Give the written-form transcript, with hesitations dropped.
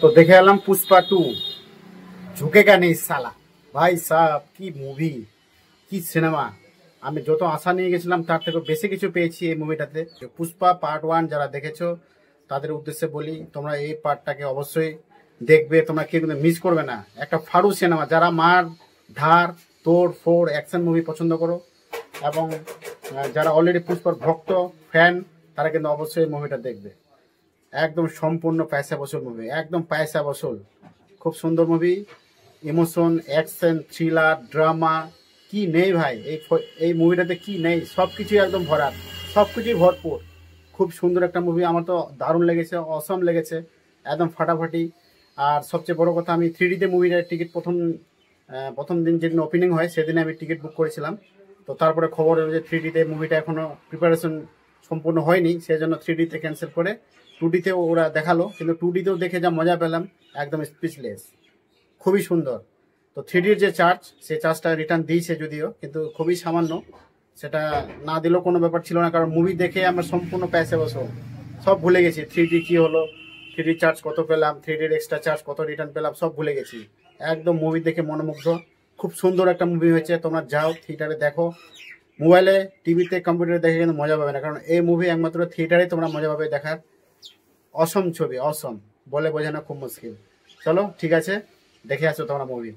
तो देखे एलाम पुष्पा 2 झुकेगा नहीं साला। भाई साहब की মুভি, কি সিনেমা। আমি যত আশা নিয়ে গেছিলাম তার থেকে বেশি কিছু পেয়েছি এই মুভিটাতে। পুষ্পা পার্ট 1 যারা দেখেছো তাদের উদ্দেশ্যে বলি, তোমরা এই পার্টটাকে অবশ্যই দেখবে, তোমরা কেউ কিন্তু মিস করবে না। একটা ফাড়ু সিনেমা, যারা মার ধার তোড় ফোড় অ্যাকশন মুভি পছন্দ করো এবং যারা অলরেডি পুষ্পার ভক্ত ফ্যান, তারা কিন্তু অবশ্যই মুভিটা দেখবে। একদম সম্পূর্ণ পয়সা বসুল মুভি, একদম পয়সা বসুল। খুব সুন্দর movie, emotion, action, thriller, drama, কি নেই ভাই এই মুভিটাতে, কি নেই, সবকিছু একদম ভরা, সবকিছুই ভরপুর। খুব সুন্দর একটা মুভি, আমার তো দারুণ লেগেছে, অসম লেগেছে, একদম ফাটাফাটি। আর সবচেয়ে বড় কথা, আমি 3Dতে মুভিটার টিকিট প্রথম দিন যেদিন ওপেনিং হয় সেদিনে আমি টিকিট বুক করেছিলাম। তো তারপরে খবর হলো যে 3Dতে মুভিটা এখনো প্রিপারেশন সম্পূর্ণ হয়নি, সেই জন্য 3Dতে ক্যান্সেল করে 2Dতেও ওরা দেখালো। কিন্তু 2Dতেও দেখে যা মজা পেলাম, একদম স্পিচলেস, খুবই সুন্দর। তো 3Dর যে চার্জ, সেই চার্জটা রিটার্ন দিয়েছে যদিও, কিন্তু খুবই সামান্য, সেটা না দিলেও কোনো ব্যাপার ছিল না, কারণ মুভি দেখে আমরা সম্পূর্ণ পয়সা বসো সব ভুলে গেছি। 3D কি হলো, 3D চার্জ কত পেলাম, 3Dর এক্সট্রা চার্জ কত রিটার্ন পেলাম, সব ভুলে গেছি। একদম মুভি দেখে মনোমুগ্ধ, খুব সুন্দর একটা মুভি হয়েছে। তোমরা যাও থিয়েটারে দেখো, মোবাইলে টিভিতে কম্পিউটারে দেখে কিন্তু মজা পাবে না, কারণ এই মুভি একমাত্র থিয়েটারে তোমরা মজা পাবে দেখার। অসম ছবি, অসম বলে বোঝানো খুব মুশকিল। চলো ঠিক আছে, দেখে আসো তোমরা মুভি।